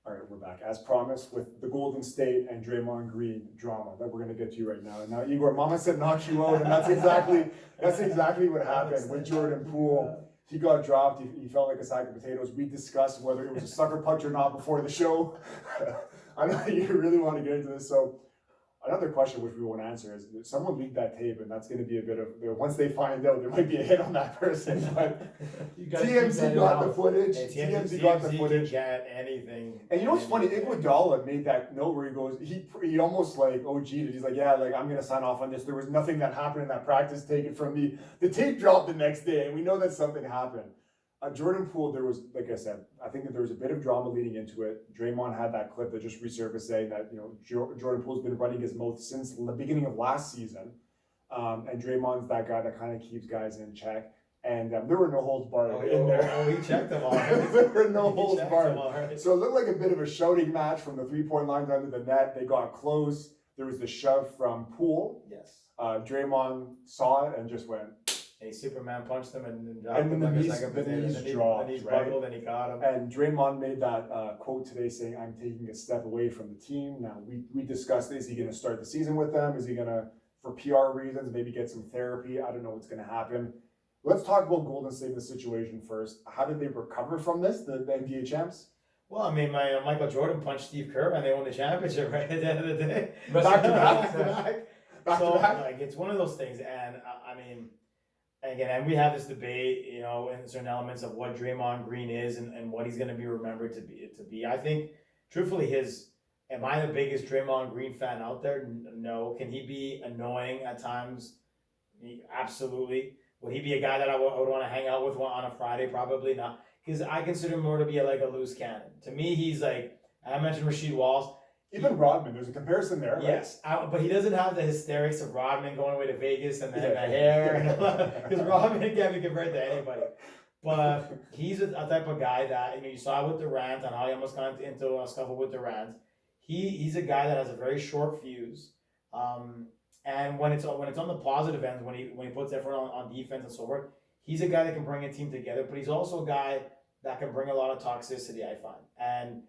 All right, we're back. As promised, with the Golden State and Draymond Green drama that we're gonna get to right now. And now, Igor, Mama said knock you out, and that's exactly what happened with Jordan Poole. He got dropped. He felt like a sack of potatoes. We discussed whether it was a sucker punch or not before the show. I know you really want to get into this. So another question which we won't answer is someone leaked that tape, and that's going to be a bit of once they find out, there might be a hit on that person. But TMZ got the footage. TMZ got the footage. Get anything. And you know what's funny? Iguodala made that note where he goes, he almost like OG'd it. He's like, yeah, like I'm gonna sign off on this. There was nothing that happened in that practice taken from me. The tape dropped the next day, and we know that something happened. Jordan Poole, there was, like I said, I think that there was a bit of drama leading into it. Draymond had that clip that just resurfaced saying that, Jordan Poole's been running his mouth since the beginning of last season. And Draymond's that guy that kind of keeps guys in check. And there were no holds barred in there. Oh, he checked them all. There were no holds barred. So it looked like a bit of a shouting match from the 3-point line down to the net. They got close. There was the shove from Poole. Yes. Draymond saw it and just went. And he Superman punched him and dropped him like a second potato. The knees dropped, right? And he caught him. And Draymond made that quote today saying, I'm taking a step away from the team. Now, we discussed, is he going to start the season with them? Is he going to, for PR reasons, maybe get some therapy? I don't know what's going to happen. Let's talk about Golden State in the situation first. How did they recover from this, the NBA champs? Well, I mean, Michael Jordan punched Steve Kerr and they won the championship right at the end of the day. Back to back. Like, it's one of those things. And I mean, again, and we have this debate, in certain elements of what Draymond Green is and what he's going to be remembered to be. I think, truthfully, am I the biggest Draymond Green fan out there? No. Can he be annoying at times? Absolutely. Would he be a guy that I would want to hang out with on a Friday? Probably not. Because I consider him more to be like a loose cannon. To me, he's like, I mentioned Rasheed Wallace. Even Rodman, there's a comparison there, right? Yes, but he doesn't have the hysterics of Rodman going away to Vegas and the hair. Because Rodman can't be compared to anybody. But he's a type of guy that, you saw with Durant and how he almost got into a scuffle with Durant. He's a guy that has a very short fuse. And when it's on the positive end, when he puts effort on defense and so forth, he's a guy that can bring a team together. But he's also a guy that can bring a lot of toxicity, I find. And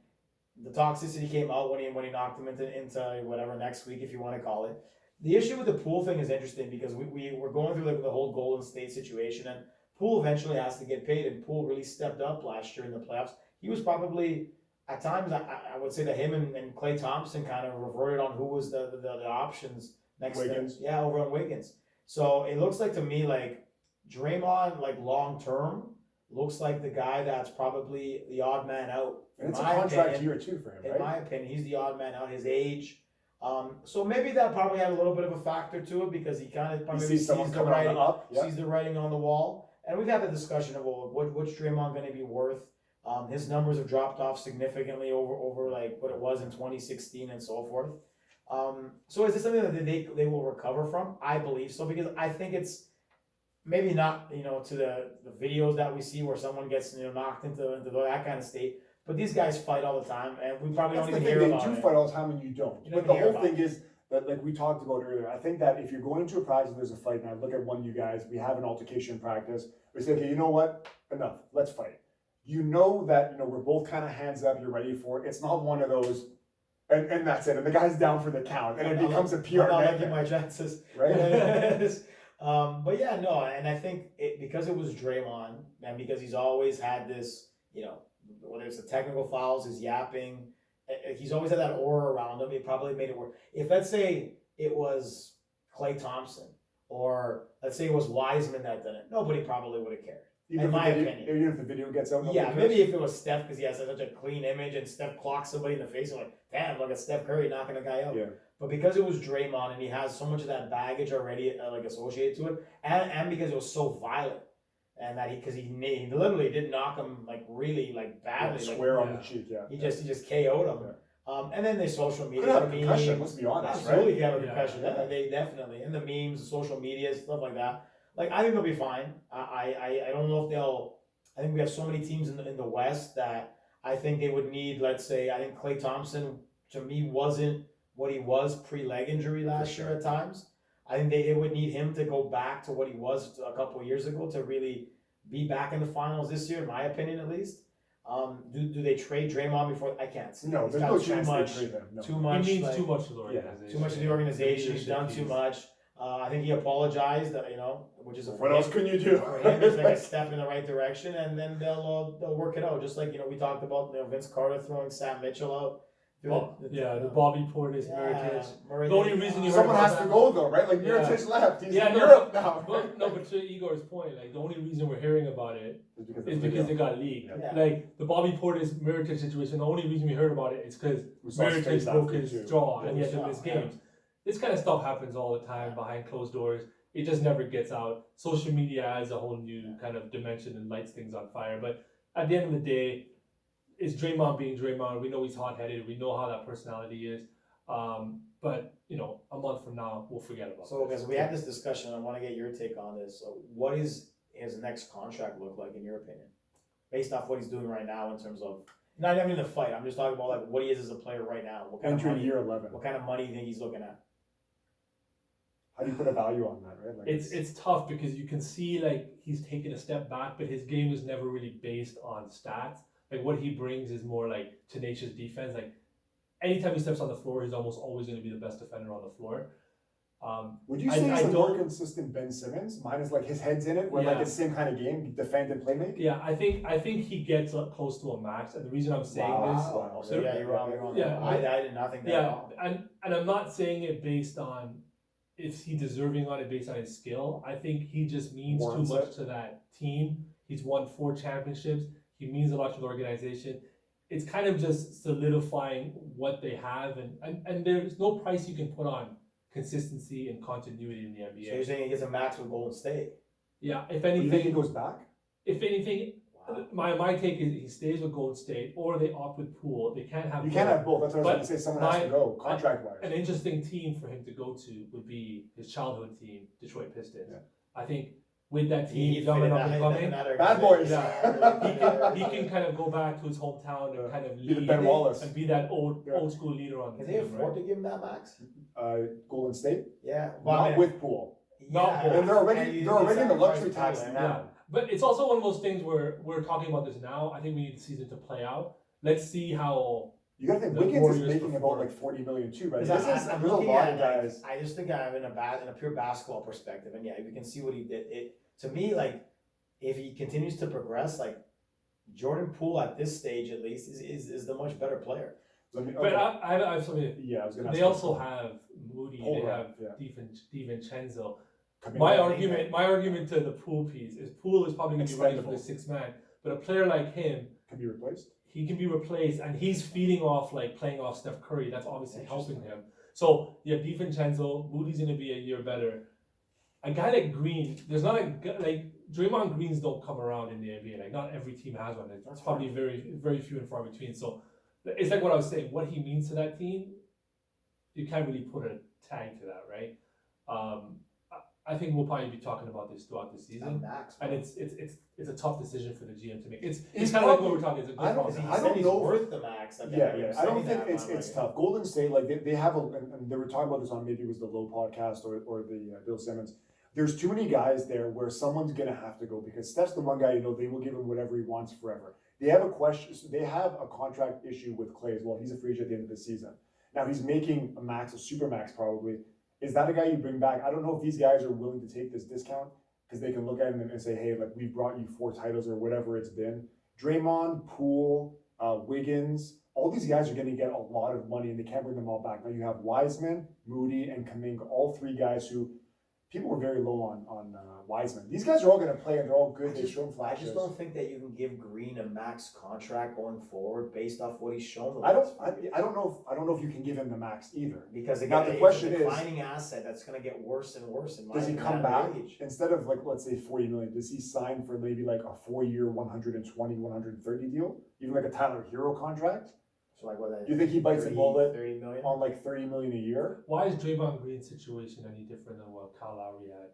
the toxicity came out when he knocked him into whatever next week, if you want to call it. The issue with the Poole thing is interesting because we're going through the whole Golden State situation, and Poole eventually has to get paid, and Poole really stepped up last year in the playoffs. He was probably, at times, I would say that him and Klay Thompson kind of reverted on who was the options next Wiggins. over on Wiggins. So it looks like to me like Draymond, like long term, looks like the guy that's probably the odd man out. And it's a contract year too for him, right? In my opinion, he's the odd man out, his age. So maybe that probably had a little bit of a factor to it because he kind of probably sees the writing on the wall. And we've had the discussion of what's Draymond going to be worth. His numbers have dropped off significantly over like what it was in 2016 and so forth. So is this something that they will recover from? I believe so because I think it's maybe not to the videos that we see where someone gets knocked into that kind of state. But these guys fight all the time, and we probably don't even hear about it. They do fight all the time, and you don't. But the whole thing is that, like we talked about earlier, I think that if you're going into a practice and there's a fight, and I look at one of you guys, we have an altercation in practice, we say, okay, you know what? Enough. Let's fight. You know that, we're both kind of hands up, you're ready for it. It's not one of those, and that's it. And the guy's down for the count, and it becomes a PR. I'm not liking my chances. Right? But yeah, no, and I think because it was Draymond, and because he's always had this, whether it's the technical fouls, his yapping, he's always had that aura around him. It probably made it work. If let's say it was Klay Thompson, or let's say it was Wiseman that did it, nobody probably would have cared. In my opinion. Even if the video gets out. Yeah, maybe if it was Steph because he has such a clean image and Steph clocks somebody in the face, and like, damn, look at Steph Curry knocking a guy out. Yeah. But because it was Draymond and he has so much of that baggage already associated to it, and because it was so violent. And that he literally did knock him really badly, square on the cheek. Yeah, he just KO'd him. Yeah. And then the social media, could have a concussion. Let's be honest, absolutely, right? Have a concussion. Yeah. They definitely, and the memes, social media, stuff like that. Like I think they'll be fine. I don't know if they'll. I think we have so many teams in the West that I think they would need. Let's say I think Klay Thompson to me wasn't what he was pre-leg injury last year at times. I think they would need him to go back to what he was a couple of years ago to really be back in the finals this year, in my opinion at least. Do they trade Draymond before? I can't see. No, He's there's got no too chance much, they trade him. No. too He much. means like, too much to the Yeah, organization. too much to the organization. He's done Leadership too piece. much. I think he apologized. Which is What else can you do? for him, it's like a step in the right direction, and then they'll work it out. Just like we talked about Vince Carter throwing Sam Mitchell out. The Bobby Portis, Mirotic. Murray, The only reason you heard Someone about has to that- go though, right? Like Yeah. Mirotic left. He's Yeah, in no, Europe now. But to Igor's point, like the only reason we're hearing about it It's because, is because they got leaked. Yeah. Like the Bobby Portis Mirotic situation, the only reason we heard about it is because We saw his face Mirotic broke after, his too. jaw and he had to Yeah. miss games. This kind of stuff happens all the time behind closed doors. It just never gets out. Social media adds a whole new kind of dimension and lights things on fire. But at the end of the day, it's Draymond being Draymond. We know he's hot-headed. We know how that personality is. But a month from now, we'll forget about So, this. because we had this discussion, I want to get your take on this. So, what is his next contract look like in your opinion, based off what he's doing right now in terms of not even the fight? I'm just talking about like what he is as a player right now. What kind of Entry money? year 11. What kind of money do you think he's looking at? How do you put a value on that, right? Like It's tough because you can see like he's taken a step back, but his game is never really based on stats. Like what he brings is more like tenacious defense. Like anytime he steps on the floor, he's almost always going to be the best defender on the floor. Would you I- say I he's a more don't- consistent Ben Simmons? Mine is like his head's in it, where like Yeah. it's the same kind of game, defend and play make. Yeah, I think he gets close to a max, and the reason I'm saying this, Wow. So yeah, you're wrong. You're wrong. Yeah, I did not think that at yeah, all. and I'm not saying it based on is he deserving on it based on his skill. I think he just means Warrants too much it. to that team. He's won 4 championships. He means a lot to the organization. It's kind of just solidifying what they have, and there's no price you can put on consistency and continuity in the So NBA. you're saying he gets a max with Golden State? Yeah, if Do you think he anything, goes back? my take is he stays with Golden State or they opt with Poole. They can't have You can't both. have both. That's what I was But going to say. Someone has to go, contract wise. An interesting team for him to go to would be his childhood team, Detroit Pistons. Yeah. I think with that team, He'd young fit and in up and that- coming, in that Bad boys. organization. he can kind of go back to his hometown and kind of Be the lead Ben Wallace. and be that old Yeah. old school leader on the Can they team. afford Right? to give him that max? Golden State, Yeah. not with Poole. Not both. And they're already and you in the sacrifice luxury Poole tax there. now. But it's also one of those things where we're talking about this now. I think we need the season to play out. Let's see how. You got to think The Wiggins Warriors is making about perform. like 40 million too, right? Because There's I'm a looking lot at of like, guys. I just think I'm in a pure basketball perspective, and yeah, you can see what he did. It to me, like if he continues to progress, like Jordan Poole at this stage at least is the much better player. Let me- But okay. I have something. Yeah, I was going to. They also have Moody. Poole, They have yeah. DiVincenzo. Kaminga. My argument to the Poole piece is Poole is probably going to be ready for the Expendable. 6th man, but a player like him, Can be replaced. he can be replaced, and he's feeding off like playing off Steph Curry. That's obviously helping him. So you have DiVincenzo. Moody's going to be a year better. A guy like Green, there's not a guy, like Draymond Greens don't come around in the NBA. Like not every team has one. It's That's probably very few and far between. So it's like what I was saying. What he means to that team, you can't really put a tag to that, right? I think we'll probably be talking about this throughout the season. Max, And it's a tough decision for the GM to make. It's He's kind of like probably- what we're talking. It's a good I don't- process. he I said don't he's know- worth the max. Like, Yeah, I'm yeah. I don't saying think that, it's but I'm it's like- tough. Golden State, like they have and they were talking about this on maybe it was the Low podcast or the Bill Simmons. There's too many guys there where someone's gonna have to go because Steph's the one guy they will give him whatever he wants forever. They have they have a contract issue with Clay as well. He's a free agent at the end of the season. Now he's making a max, a super max probably. Is that a guy you bring back? I don't know if these guys are willing to take this discount because they can look at him and say, hey, like we brought you 4 titles or whatever it's been. Draymond, Poole, Wiggins, all these guys are going to get a lot of money and they can't bring them all back. Now you have Wiseman, Moody, and Kuminga, all 3 guys who people were very low on Wiseman. These guys are all going to play and they're all good. They've shown I flashes. just don't think that you can give Green a max contract going forward based off what he's shown. the I last don't. few years. I don't know. I don't know if you can give him the max either. Because Now, again, the question it's a is- declining asset that's going to get worse and worse in my Does he opinion come at back the age. instead of like let's say 40 million? Does he sign for maybe like a 4-year, 120, 130 deal, even like a Tyler Hero contract? So like what? Do you think he bites the bullet 30 million? on like 30 million a year? Why is Draymond Green's situation any different than what Kyle Lowry had?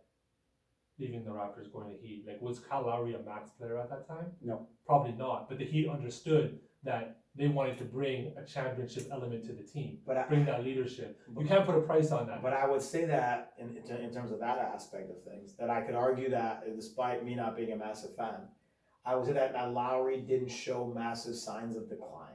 Leaving the Raptors going to Heat. Like, was Kyle Lowry a max player at that time? No. Probably not. But the Heat understood that they wanted to bring a championship element to the team, But bring that leadership. You can't put a price on that. But I would say that in terms of that aspect of things, that I could argue that despite me not being a massive fan, I would say that Lowry didn't show massive signs of decline.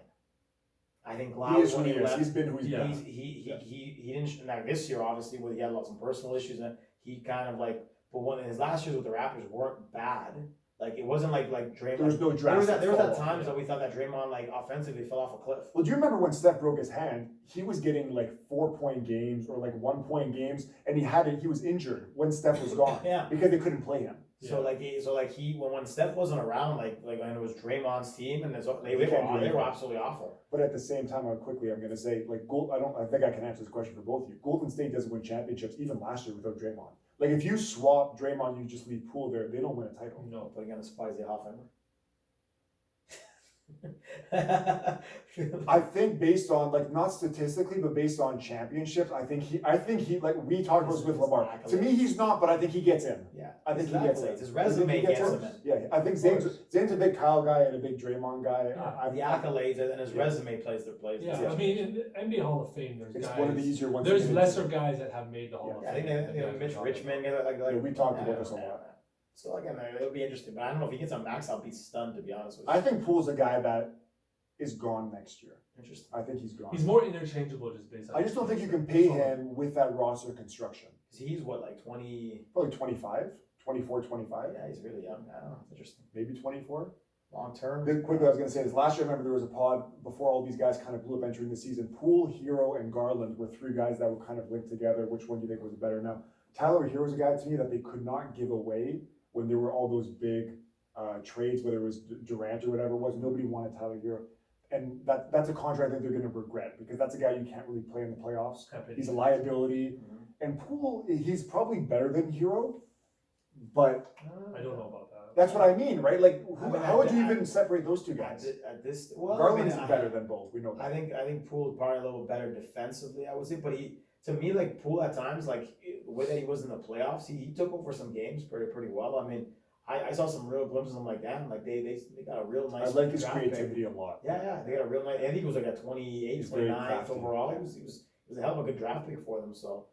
I think He Lowry is who when he he is. left, He's been who he's Yeah. been. he didn't like this year obviously where he had lots of personal issues and he kind of like, but when his last years with the Raptors weren't bad. Like it wasn't like Draymond. There was no There was drastic that fall-off, times yeah. that we thought that Draymond like offensively fell off a cliff. Well, do you remember when Steph broke his hand? He was getting like 4-point games or like 1-point games, and he was injured when Steph was gone. Yeah. Because they couldn't play him. So when Steph wasn't around, like when it was Draymond's team and they He can't do were anything. absolutely awful. But at the same time, I'm gonna say like I think I can answer this question for both of you. Golden State doesn't win championships even last year without Draymond. Like if you swap Draymond, you just leave Poole there, they don't win a title. No. But again, the surprise the Hoffenheim. I think based on like not statistically, but based on championships, I think he like we talked about this with Lamar. To me, he's not, but I think he gets in. Yeah, I think his he gets accolades, in. his I think resume he gets in. him in. Yeah, I think Zane's a big Kyle guy and a big Draymond guy. Yeah. The accolades and his Yeah. resume plays their place. Yeah, Yeah. I mean, in the NBA Hall of Fame, there's It's guys. one of the easier ones. to There's get into. lesser guys that have made the Hall of Yeah, I Fame. think than they, guys Mitch who are Richmond, like Yeah, we talked about this a lot. So again, it'll be interesting, but I don't know if he gets on max. I'll be stunned to be honest with you. I think Poole's a guy that is gone next year. Interesting. I think he's gone. He's more interchangeable just based on. I just don't think you can pay him with that roster construction. He's what, like 20? Probably 25, 24, 25, Yeah, he's really young. I don't know. It's interesting. maybe 24. Long term. Then quickly, I was going to say this. Last year, I remember there was a pod before all these guys kind of blew up entering the season. Poole, Hero, and Garland were three guys that were kind of linked together. Which one do you think was better? Now, Tyler Hero's a guy to me that they could not give away when there were all those big trades, whether it was Durant or whatever it was. Nobody wanted Tyler Hero. And that's a contract that they're going to regret because that's a guy you can't really play in the playoffs. He's a liability. Mhm. And Poole, he's probably better than Hero, but I don't know about that. that's what I mean, right? Like, I mean, how would you I- even separate those two guys? At this, well, Garland's I mean, better than both. We know that. I think Poole is probably a little better defensively, I would say. But to me, like Poole at times, like the way that he was in the playoffs, he took over some games pretty well. I mean, I saw some real glimpses. I'm like, damn, like they got a real I nice. like his draft pick. creativity a lot. Yeah, they got a real nice. I think he was like at 28, He's very 29th crafty. overall. He was a hell of a good draft pick for them. So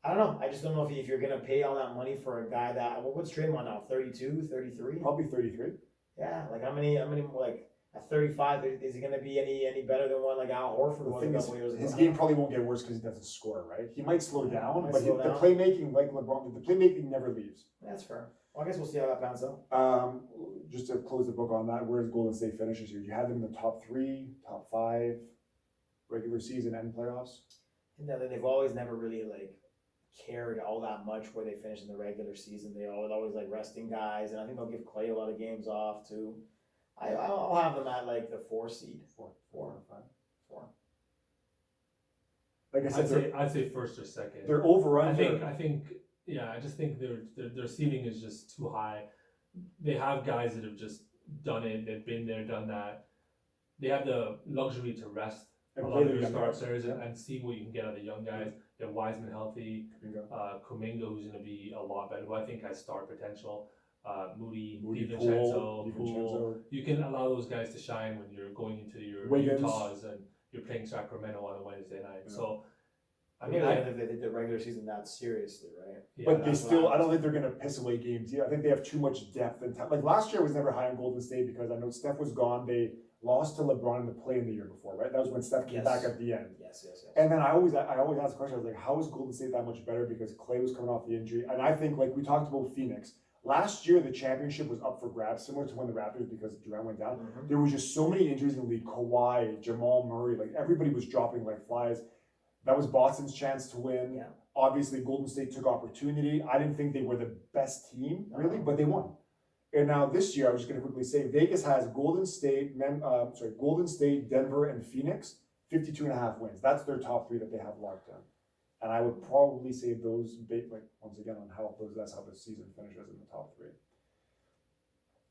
I don't know. I just don't know if you're gonna pay all that money for a guy that what's Draymond now? 32, 33? Probably 33. Yeah, like how many like at 35 is he gonna be any better than one like Al Horford The was thing a is, couple years ago? his game probably won't get worse because he doesn't score, right? He might slow Yeah, down, might but slow the down. playmaking, like LeBron, the playmaking never leaves. That's fair. Well, I guess we'll see how that pans out. Just to close the book on that, where does Golden State finish this year? Do you have them in the top 3, top 5, regular season and playoffs? And then they've always never really like cared all that much where they finish in the regular season. They always like resting guys, and I think they'll give Clay a lot of games off too. I'll have them at like the 4 seed. 4. Or 5. Like I I'd said, say first or second. they're over I under. think yeah, I just think their ceiling is just too high. They have guys that have just done it. They've been there, done that. They have the luxury to rest a And lot of play the their young guys. starters Yeah. and see what you can get out of the young guys. They have Wiseman healthy, Bingo. Kuminga who's going to be a lot better. Who I think has star potential. Moody, Moody, DiVincenzo, Poole, Poole. You can allow those guys to shine when you're going into your Wiggins. Utahs and you're playing Sacramento on a Wednesday night. Yeah. So, I I mean, mean, if they did the regular season that seriously, right? yeah, But they that's what still, I happens. don't think they're gonna piss away games. Yeah, I think they have too much depth and like last year was never high on Golden State because I know Steph was gone. They lost to LeBron in the play in the year before, right? That was when Steph came Yes. back at the end. Yes. And then I always ask the question, I was like, how is Golden State that much better? Because Clay was coming off the injury. And I think like we talked about Phoenix. Last year the championship was up for grabs, similar to when the Raptors because Durant went down. Mhm. There was just so many injuries in the league. Kawhi, Jamal Murray, like everybody was dropping like flies. That was Boston's chance to win. Yeah. Obviously, Golden State took opportunity. I didn't think they were the best team, really, but they won. And now this year, I was just going to quickly say, Vegas has Golden State, Denver, and Phoenix, 52.5 wins. That's their top 3 that they have locked in. And I would probably say those, like once again, on health, that's how the season finishes in the top 3.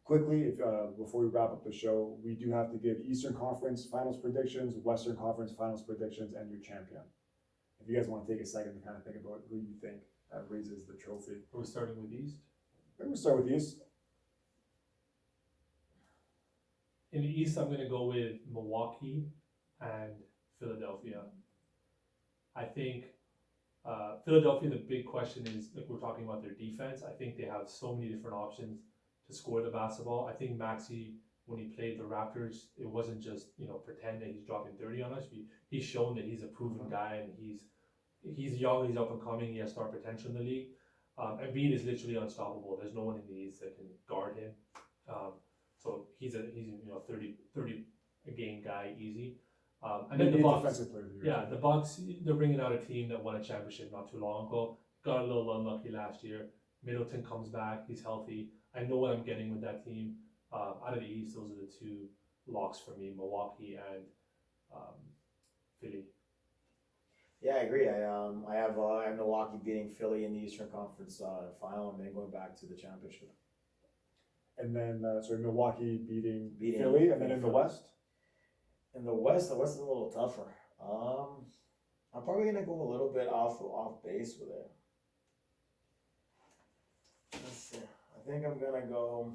Quickly, before we wrap up the show, we do have to give Eastern Conference Finals predictions, Western Conference Finals predictions, and your champion. If you guys want to take a second to kind of think about who you think raises the trophy. Are we starting with East? Maybe we'll start with these. In the East, I'm going to go with Milwaukee and Philadelphia. I think Philadelphia, the big question is, like we're talking about their defense. I think they have so many different options to score the basketball. I think Maxi, when he played the Raptors, it wasn't just, pretend that he's dropping 30 on us. He's shown that he's a proven guy, and he's young, he's up and coming, he has star potential in the league. Embiid is literally unstoppable. There's no one in the East that can guard him. So he's 30 a game guy easy. And then the Bucks, defensive player of the year. yeah, the Bucks, they're bringing out a team that won a championship not too long ago. Got a little unlucky last year. Middleton comes back, he's healthy. I know what I'm getting with that team. Out of the East, those are the two locks for me: Milwaukee and Philly. Yeah, I agree. I have Milwaukee beating Philly in the Eastern Conference final, and then going back to the championship. And then, Milwaukee beating Beating Philly, and then in the Philly. West? In the West is a little tougher. I'm probably gonna go a little bit off base with it. Let's see. I think I'm gonna go.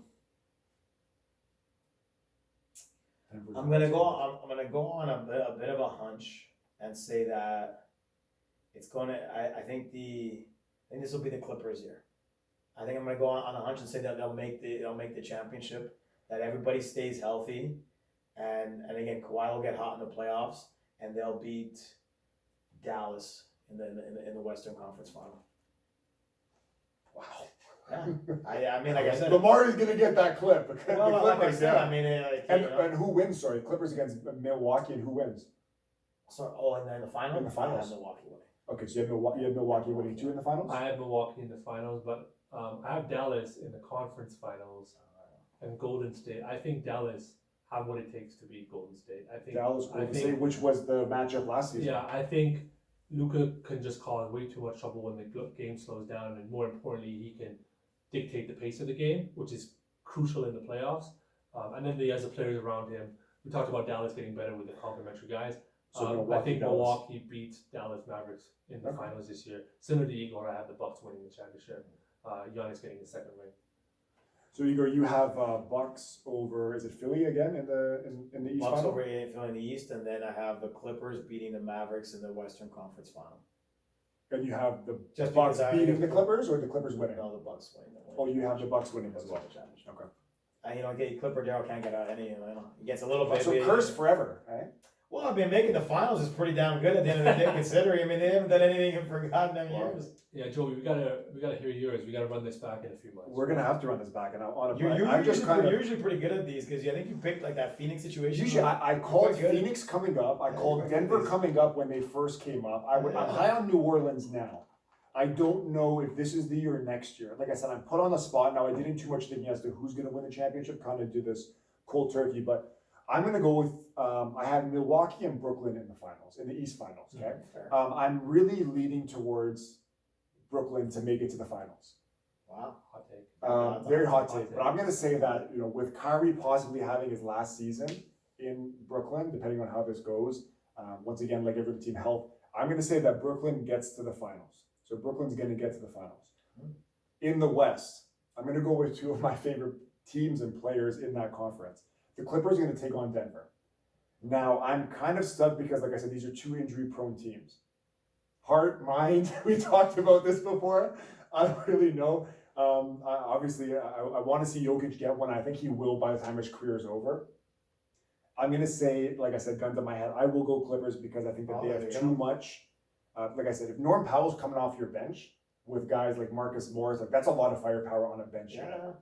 I'm gonna go on a bit of a hunch and say that it's gonna. I think this will be the Clippers year. I think I'm gonna go on a hunch and say that they'll make the championship. That everybody stays healthy, and again Kawhi will get hot in the playoffs, and they'll beat Dallas in the Western Conference final. Wow. Yeah, I mean, like I said, Lamar is gonna get that clip. Because well, the like I Clippers, said, yeah. I mean, And who wins? Sorry, Clippers against Milwaukee, and who wins? and then the final. In the finals. I have Milwaukee winning. Okay, so you had Milwaukee winning 2 in the finals. I have Milwaukee in the finals, but I have Dallas in the conference finals and Golden State. I think Dallas have what it takes to beat Golden State. I think Dallas, Golden State, which was the matchup last season. Yeah, I think Luka can just cause way too much trouble when the game slows down, and more importantly, he can dictate the pace of the game, which is crucial in the playoffs. And then he has the players around him. We talked about Dallas getting better with the complementary guys. So I Milwaukee, think Dallas. Milwaukee beats Dallas Mavericks in the Okay. finals this year. Similar to Igor, I have the Bucks winning the championship. Giannis getting the second ring. So Igor, you have Bucks over, is it Philly again in the East Bucks final? over Philly in the East, and then I have the Clippers beating the Mavericks in the Western Conference final. And you have the Just Bucks because beating the Clippers, or the Clippers winning? No, the Bucks winning. Oh, you have the Bucks winning as well. Okay. And get Clipper Darryl can't get out any. He gets a little bit. So cursed forever, eh? Well, I mean, making the finals is pretty damn good at the end of the day, considering. I mean, they haven't done anything in forgotten them years. Yeah, Joey, we gotta hear yours. We gotta run this back in a few months. We're gonna have to run this back, and I'm You're usually pretty good at these because I think you picked like that Phoenix situation. Usually, I called quite good. Phoenix coming up. I Yeah, called you're quite Denver good. coming up when they first came up. I'm Yeah. high on New Orleans now. I don't know if this is the year or next year. Like I said, I'm put on the spot now. I didn't too much thinking as to who's going to win the championship. Kind of do this cold turkey, but I'm going to go with. I had Milwaukee and Brooklyn in the finals, in the East finals. Okay, Fair. I'm really leaning towards Brooklyn to make it to the finals. Wow. Hot take. Very hot Hot take, take. but I'm going to say that with Kyrie possibly having his last season in Brooklyn, depending on how this goes. Once again, like every team health, I'm going to say that Brooklyn gets to the finals. So Brooklyn's going to get to the finals. In the West, I'm going to go with two of my favorite teams and players in that conference. The Clippers are going to take on Denver. Now, I'm kind of stuck because, like I said, these are two injury-prone teams. Heart, mind, we talked about this before. I don't really know. I want to see Jokic get one. I think he will by the time his career is over. I'm going to say, like I said, gun to my head, I will go Clippers because I think that they there have you too go. much. Like I said, if Norm Powell's coming off your bench with guys like Marcus Morris, like that's a lot of firepower on a bench unit. Yeah.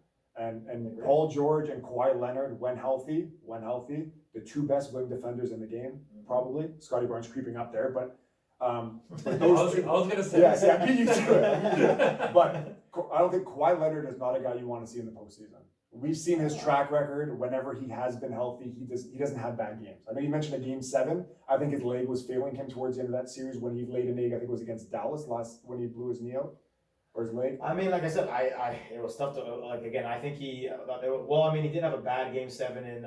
And Agree. Paul George and Kawhi Leonard, when healthy, the two best wing defenders in the game, probably. Scotty Barnes creeping up there, but I those two. was gonna say. Yeah, see, I beat you to it. But I don't think Kawhi Leonard is not a guy you want to see in the postseason. We've seen his track record. Whenever he has been healthy, he doesn't have bad games. I know you mentioned a game 7. I think his leg was failing him towards the end of that series when he laid an egg. I think it was against Dallas when he blew his knee out or his leg. I mean, like I said, it was tough to again. I think he did have a bad game 7 in.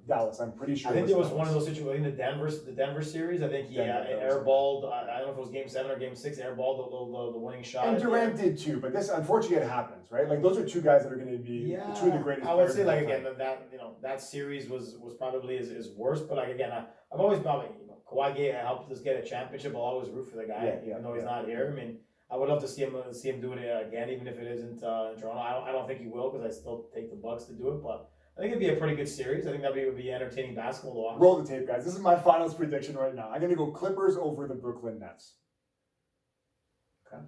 Dallas, I'm pretty sure. I think it there was Dallas. one of those situations in the Denver series. I think he Denver, that was- airballed. I don't know if it was game 7 or game 6. Airballed the winning shot. And at the Durant end. did too, but this unfortunately it happens, right? Like those are two guys that are going to be two of the greatest. I would players say of like all again time. that series was probably his worst. But like again, I've always probably Kawhi helped us get a championship. I'll always root for the guy, Yeah, even though he's yeah. not here. I mean, I would love to see him do it again, even if it isn't in Toronto. I don't think he will because I still take the Bucks to do it, but I think it'd be a pretty good series. I think would be entertaining basketball to watch. Roll the tape, guys. This is my finals prediction right now. I'm gonna go Clippers over the Brooklyn Nets. Okay.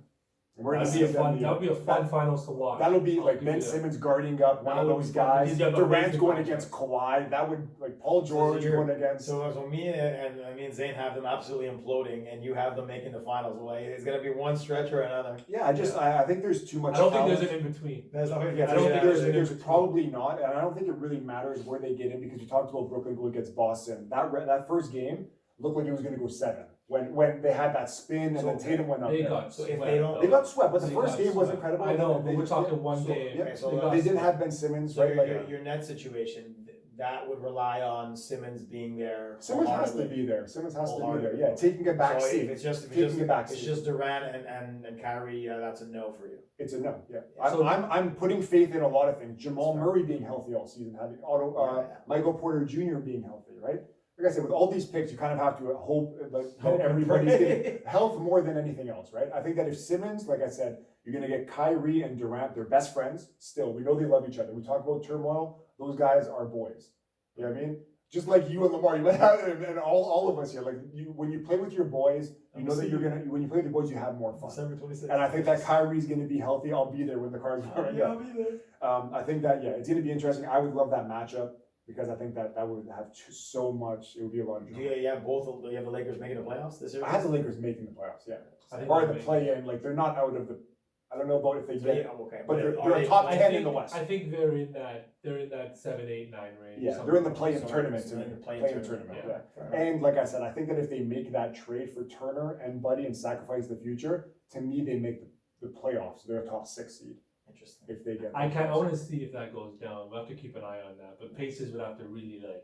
And we're gonna That'd be see a fun. them. That'd be a fun finals to watch. That'll be I'll like give Ben you that. Simmons guarding up one That of would be those fun. guys. He's got the Durant's amazing going matchup. against Kawhi. That would like Paul George you're- going against. So me and me and Zane have them absolutely imploding, and you have them making the finals. Well, it's gonna be one stretch or another. Yeah, I think there's too much. I don't think talent. there's an in between. There's Yeah, I don't think there's there's probably not, and I don't think it really matters where they get in because you talked about Brooklyn going against Boston. That first game looked like it was going to go 7 when they had that spin and So then Tatum went up They there. got So if swept, they don't- though. They got swept, but the They first got game was swept. incredible. I know, They but we're just- talking one so- game. Yeah, Okay, so They they got they didn't swept. have Ben Simmons, So right? Like your net situation that would rely on Simmons being there. Simmons has to wholeheartedly. be there. Simmons has to be there. Wholeheartedly. Yeah, taking a back So seat. if it's just Taking a back it's seat. just Durant and Kyrie, that's a no for you. It's a no. Yeah, So- I'm putting faith in a lot of things. Jamal Murray being healthy all season, having Yeah. Michael Porter Jr. being healthy, right? Like I said, with all these picks, you kind of have to hope that Hope and everybody's pray. getting health more than anything else, right? I think that if Simmons, like I said, you're going to get Kyrie and Durant, they're best friends still. We know they love each other. We talk about turmoil. Those guys are boys. You know what I mean? Just like you and Lamar, you might have, and all of us here, like when you play with your boys, you know that you're gonna. When you play with your boys, you have more fun. December 26th. And I think that Kyrie's going to be healthy. I'll be there when the Cards are. I'll be there. I think that it's going to be interesting. I would love that matchup because I think that would have so much. It would be a lot of Do drama. you have both? Do you have the Lakers making the playoffs this year? I had the Lakers making the playoffs. Yeah, I think or they're the play-in. Like they're not out of the. I don't know about if they get. Okay, but they're are a they- top I 10 in think- the West. I think they're in that 7, 8, 9 range. Yeah, something they're in the like play-in that. tournament. So in the play-in Play-in tournament, tournament. yeah. Yeah. Fair enough. And like I said, I think that if they make that trade for Turner and Buddy and sacrifice the future, to me they make the playoffs. They're a top 6 seed Interesting. if they get. I want to see if that goes down. We'll have to keep an eye on that. But Pacers would have to really like.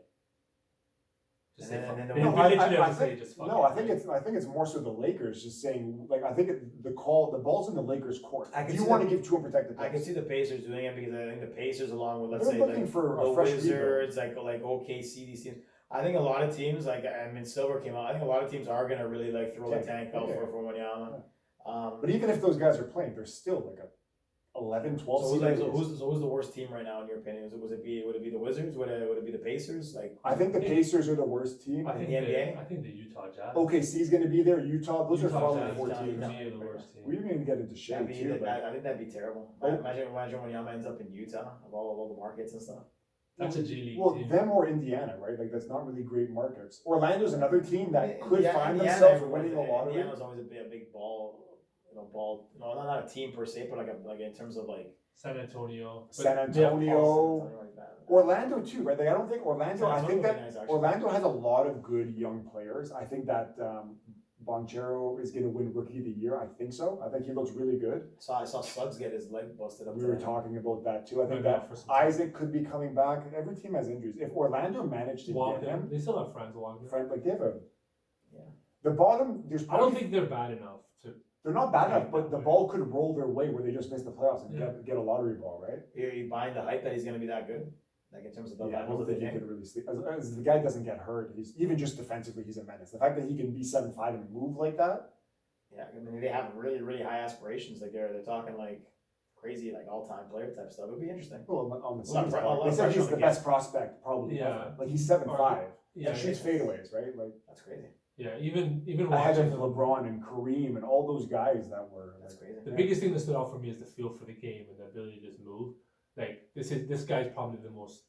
Just And say then- fuck and it. then They the- No, literally I have to say think, just fuck no, it. I think it's more so the Lakers just saying like I think the ball's in the Lakers' court. I can Do you see want that- to give two unprotected I can picks? see the Pacers doing it because I think the Pacers, along with let's They're say looking like for a the fresh Wizards, like OKC, these teams. I think a lot of teams, like I mean, Silver came out. I think a lot of teams are gonna really like throw the tank out Yeah. for Wanyama. But even if those guys are playing, they're still like a 11, 12 So seed. who's the worst team right now in your opinion? Would it be the Wizards? Would it be the Pacers? Like I think the Pacers are the worst team. I think the NBA? I think the Utah Jazz. OKC is going to be there. Utah, those are Utah probably Jazz the 4 to teams. me are the worst team. We didn't even get into Shea that'd be, too. I think that'd be terrible. Oh. Imagine Wanyama ends up in Utah of all the markets and stuff. That's a G League Well, team. them or Indiana, right? Like that's not really great markets. Orlando's another team that could Indiana- find Indiana themselves everyone- winning a lottery. Indiana's always a big ball, no, not a team per se, but like in terms of like San Antonio. But San they have Antonio, something like that. Orlando too, right? Like I don't think Orlando. I think would be that nice, actually. Orlando has a lot of good young players. I think that Bonchero is going to win Rookie of the Year. I think so. I think he looks really good. I saw Suggs get his leg busted up. We were today. talking about that too. I think Maybe that for some time. Isaac could be coming back. Every team has injuries. If Orlando managed to Wagner. get him, They still have Franz Wagner. Frank, like they have a Yeah. the bottom. There's I don't probably, think they're bad enough to. they're not bad enough, but that the way. ball could roll their way where they just miss the playoffs and Yeah. get a lottery ball, right? Are you buying the hype that he's gonna be that good? Like in terms of the Yeah, I levels don't of the think he game. could really sleep. As the guy doesn't get hurt, he's even just defensively, he's a menace. The fact that he can be 7'5" and move like that. Yeah, I mean they have really high aspirations. Like they're talking like crazy like all-time player type stuff. It'd be interesting. Well, on the A lot of Suns, pre- a lot they of said pressure he's on the the best prospect probably Yeah. ever. Like he's 7'5" Yeah, and shoots fadeaways, right? Like That's crazy. yeah. Even ahead watching of them, LeBron and Kareem and all those guys that were. That's Like, crazy. the biggest thing that stood out for me is the feel for the game and the ability to just move. Like this guy's probably the most.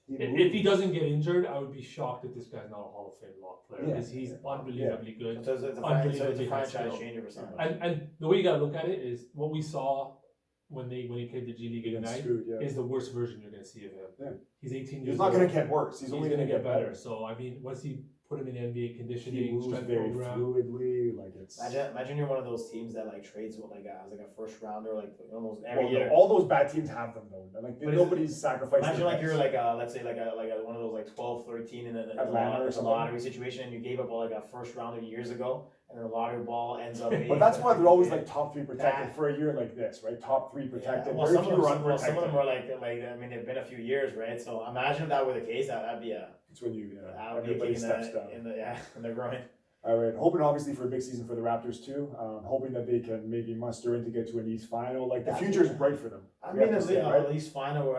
If he doesn't get injured, I would be shocked if this guy's not a Hall of Fame lock player Yeah. because he's unbelievably good. So it's a Unbelievably high franchise skill. changer for something. And the way you gotta look at it is what we saw when he played the G League Against Ignite Scoot, yeah. is the worst version you're gonna see of him. Yeah. He's 18 He's years not old. going to get worse. He's only going to get better. So I mean, once you put him in NBA He conditioning, moves strength very program, fluidly. Like it's Imagine you're one of those teams that like trades with like a first rounder like almost every well, year. all those bad teams have them though. Like But is nobody's sacrificing. Imagine their like you're best. like let's say like one of those like 12-13 in Atlanta or a something. lottery situation, and you gave up like a first rounder years ago, and then the lottery ball ends up. But that's why they're always Yeah. like top 3 protected That- for a year like this, right? Top 3 Yeah, protected. well, Very some of, few them, are some of them unprotected. were like I mean they've been a few years, right? So imagine if that were the case, that'd be a It's when you that would be a everybody kick steps down. in the groin. Hoping obviously for a big season for the Raptors too. Hoping that they can maybe muster in to get to an East final. Like the future is bright for them. I We have mean, to say, right? at least final